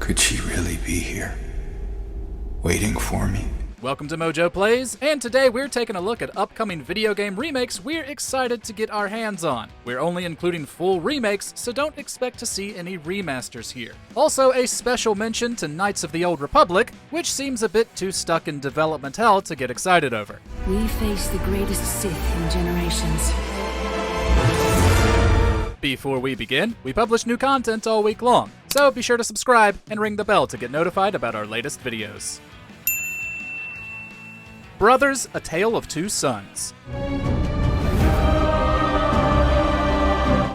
Could she really be here, waiting for me? Welcome to Mojo Plays, and today we're taking a look at upcoming video game remakes we're excited to get our hands on. We're only including full remakes, so don't expect to see any remasters here. Also, a special mention to Knights of the Old Republic, which seems a bit too stuck in development hell to get excited over. We face the greatest Sith in generations. Before we begin, we publish new content all week long, so be sure to subscribe and ring the bell to get notified about our latest videos. Brothers: A Tale of Two Sons.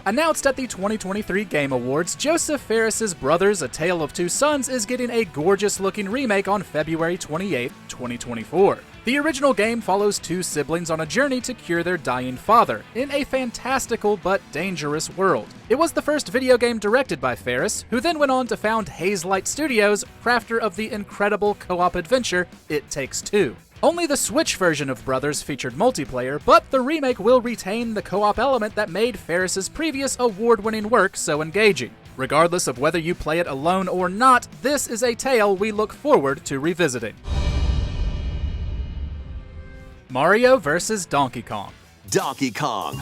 Announced at the 2023 Game Awards, Josef Fares' Brothers: A Tale of Two Sons is getting a gorgeous-looking remake on February 28, 2024. The original game follows two siblings on a journey to cure their dying father, in a fantastical but dangerous world. It was the first video game directed by Fares, who then went on to found Hazelight Studios, crafter of the incredible co-op adventure It Takes Two. Only the Switch version of Brothers featured multiplayer, but the remake will retain the co-op element that made Fares' previous award-winning work so engaging. Regardless of whether you play it alone or not, this is a tale we look forward to revisiting. Mario vs. Donkey Kong. Donkey Kong.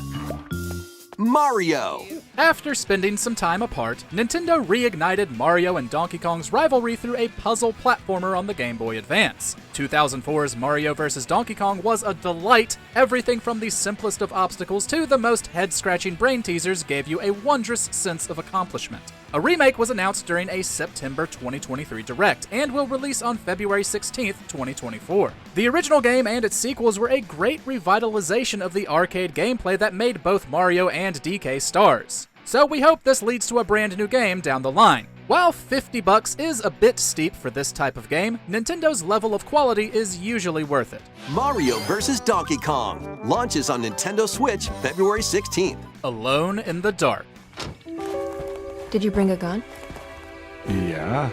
Mario. After spending some time apart, Nintendo reignited Mario and Donkey Kong's rivalry through a puzzle platformer on the Game Boy Advance. 2004's Mario vs. Donkey Kong was a delight. Everything from the simplest of obstacles to the most head-scratching brain teasers gave you a wondrous sense of accomplishment. A remake was announced during a September 2023 Direct, and will release on February 16, 2024. The original game and its sequels were a great revitalization of the arcade gameplay that made both Mario and DK stars. So we hope this leads to a brand new game down the line. While $50 is a bit steep for this type of game, Nintendo's level of quality is usually worth it. Mario vs. Donkey Kong launches on Nintendo Switch February 16th. Alone in the Dark. Did you bring a gun? Yeah.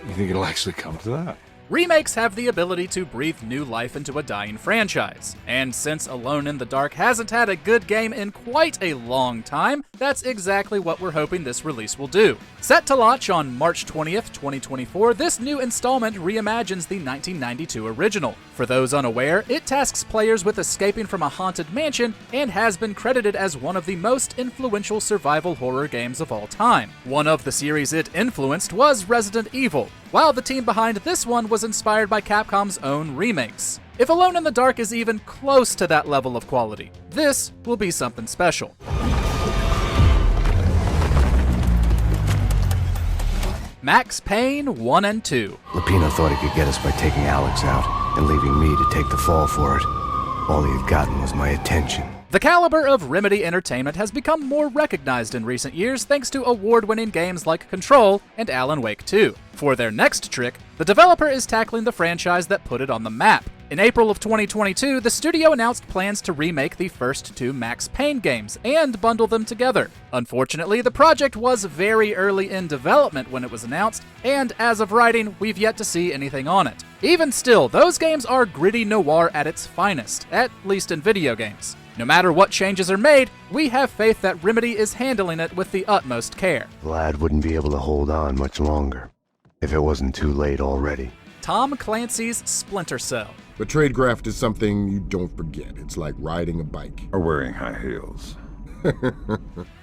You think it'll actually come to that? Remakes have the ability to breathe new life into a dying franchise, and since Alone in the Dark hasn't had a good game in quite a long time, that's exactly what we're hoping this release will do. Set to launch on March 20th, 2024, this new installment reimagines the 1992 original. For those unaware, it tasks players with escaping from a haunted mansion and has been credited as one of the most influential survival horror games of all time. One of the series it influenced was Resident Evil, while the team behind this one was inspired by Capcom's own remakes. If Alone in the Dark is even close to that level of quality, this will be something special. Max Payne 1 and 2. Lapino thought he could get us by taking Alex out and leaving me to take the fall for it. All he had gotten was my attention. The caliber of Remedy Entertainment has become more recognized in recent years thanks to award-winning games like Control and Alan Wake 2. For their next trick, the developer is tackling the franchise that put it on the map. In April of 2022, the studio announced plans to remake the first two Max Payne games and bundle them together. Unfortunately, the project was very early in development when it was announced, and as of writing, we've yet to see anything on it. Even still, those games are gritty noir at its finest, at least in video games. No matter what changes are made, we have faith that Remedy is handling it with the utmost care. Vlad wouldn't be able to hold on much longer, if it wasn't too late already. Tom Clancy's Splinter Cell. But tradecraft is something you don't forget. It's like riding a bike. Or wearing high heels.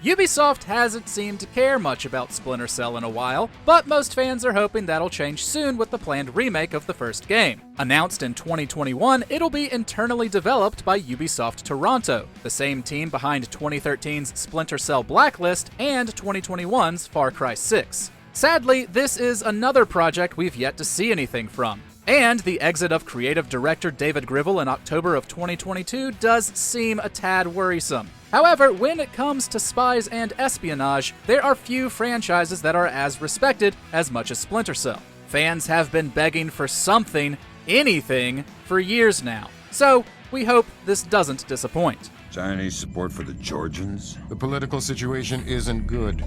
Ubisoft hasn't seemed to care much about Splinter Cell in a while, but most fans are hoping that'll change soon with the planned remake of the first game. Announced in 2021, it'll be internally developed by Ubisoft Toronto, the same team behind 2013's Splinter Cell Blacklist and 2021's Far Cry 6. Sadly, this is another project we've yet to see anything from. And the exit of creative director David Gribble in October of 2022 does seem a tad worrisome. However, when it comes to spies and espionage, there are few franchises that are as respected as much as Splinter Cell. Fans have been begging for something, anything, for years now. So, we hope this doesn't disappoint. Chinese support for the Georgians? The political situation isn't good.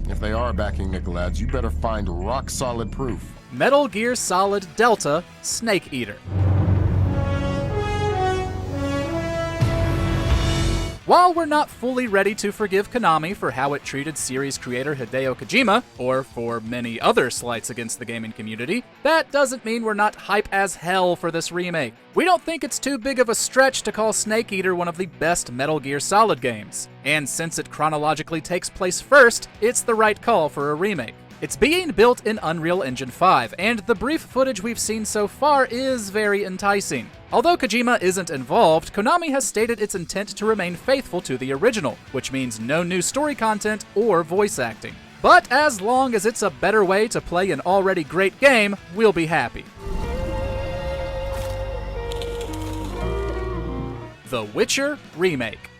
If they are backing Nicolads, you better find rock-solid proof. Metal Gear Solid Delta Snake Eater. While we're not fully ready to forgive Konami for how it treated series creator Hideo Kojima, or for many other slights against the gaming community, that doesn't mean we're not hype as hell for this remake. We don't think it's too big of a stretch to call Snake Eater one of the best Metal Gear Solid games, and since it chronologically takes place first, it's the right call for a remake. It's being built in Unreal Engine 5, and the brief footage we've seen so far is very enticing. Although Kojima isn't involved, Konami has stated its intent to remain faithful to the original, which means no new story content or voice acting. But as long as it's a better way to play an already great game, we'll be happy. The Witcher Remake.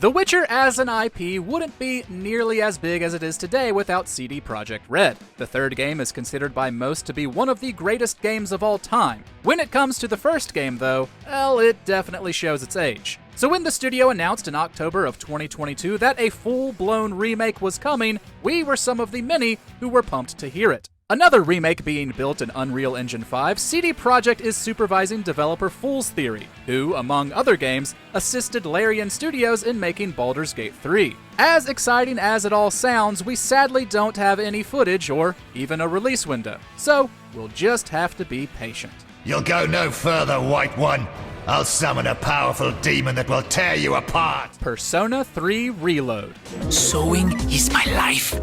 The Witcher as an IP wouldn't be nearly as big as it is today without CD Projekt Red. The third game is considered by most to be one of the greatest games of all time. When it comes to the first game, though, well, it definitely shows its age. So when the studio announced in October of 2022 that a full-blown remake was coming, we were some of the many who were pumped to hear it. Another remake being built in Unreal Engine 5, CD Projekt is supervising developer Fool's Theory, who, among other games, assisted Larian Studios in making Baldur's Gate 3. As exciting as it all sounds, we sadly don't have any footage or even a release window, so we'll just have to be patient. You'll go no further, White One. I'll summon a powerful demon that will tear you apart. Persona 3 Reload. Sewing is my life.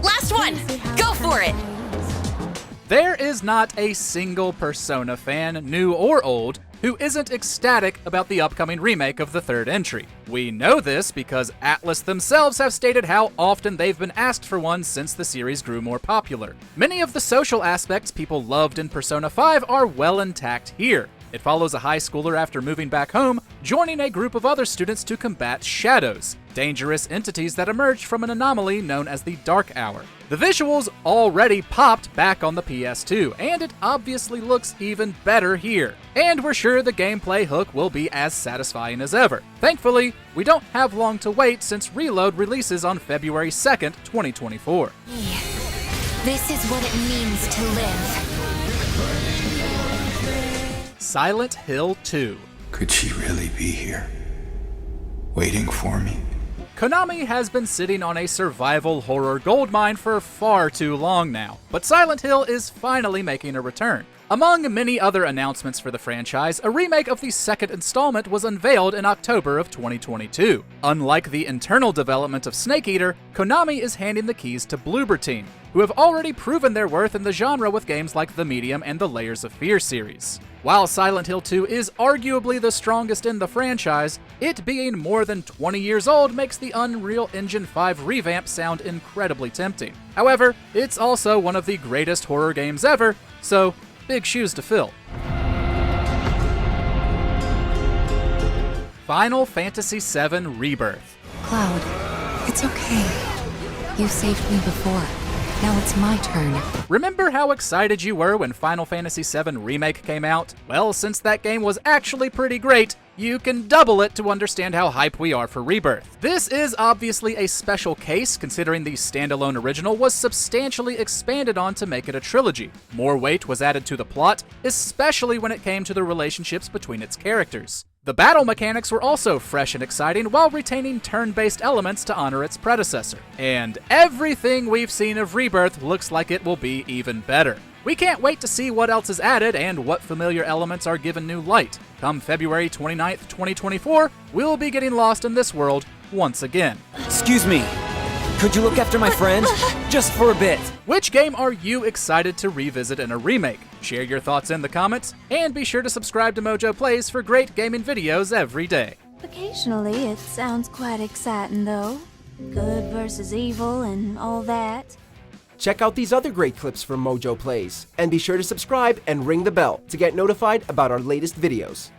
Last one! Go for it! There is not a single Persona fan, new or old, who isn't ecstatic about the upcoming remake of the third entry. We know this because Atlus themselves have stated how often they've been asked for one since the series grew more popular. Many of the social aspects people loved in Persona 5 are well intact here. It follows a high schooler after moving back home, joining a group of other students to combat shadows, dangerous entities that emerged from an anomaly known as the Dark Hour. The visuals already popped back on the PS2, and it obviously looks even better here. And we're sure the gameplay hook will be as satisfying as ever. Thankfully, we don't have long to wait since Reload releases on February 2nd, 2024. This is what it means to live. Silent Hill 2. Could she really be here? Waiting for me? Konami has been sitting on a survival horror goldmine for far too long now, but Silent Hill is finally making a return. Among many other announcements for the franchise, a remake of the second installment was unveiled in October of 2022. Unlike the internal development of Snake Eater, Konami is handing the keys to Bloober Team, who have already proven their worth in the genre with games like The Medium and the Layers of Fear series. While Silent Hill 2 is arguably the strongest in the franchise, it being more than 20 years old makes the Unreal Engine 5 revamp sound incredibly tempting. However, it's also one of the greatest horror games ever, so big shoes to fill. Final Fantasy VII Rebirth. Cloud, it's okay. You saved me before. Now it's my turn. Remember how excited you were when Final Fantasy VII Remake came out? Well, since that game was actually pretty great, you can double it to understand how hype we are for Rebirth. This is obviously a special case, considering the standalone original was substantially expanded on to make it a trilogy. More weight was added to the plot, especially when it came to the relationships between its characters. The battle mechanics were also fresh and exciting while retaining turn-based elements to honor its predecessor. And everything we've seen of Rebirth looks like it will be even better. We can't wait to see what else is added and what familiar elements are given new light. Come February 29th, 2024, we'll be getting lost in this world once again. Excuse me. Could you look after my friend? Just for a bit. Which game are you excited to revisit in a remake? Share your thoughts in the comments, and be sure to subscribe to Mojo Plays for great gaming videos every day. Occasionally, it sounds quite exciting, though. Good versus evil and all that. Check out these other great clips from Mojo Plays, and be sure to subscribe and ring the bell to get notified about our latest videos.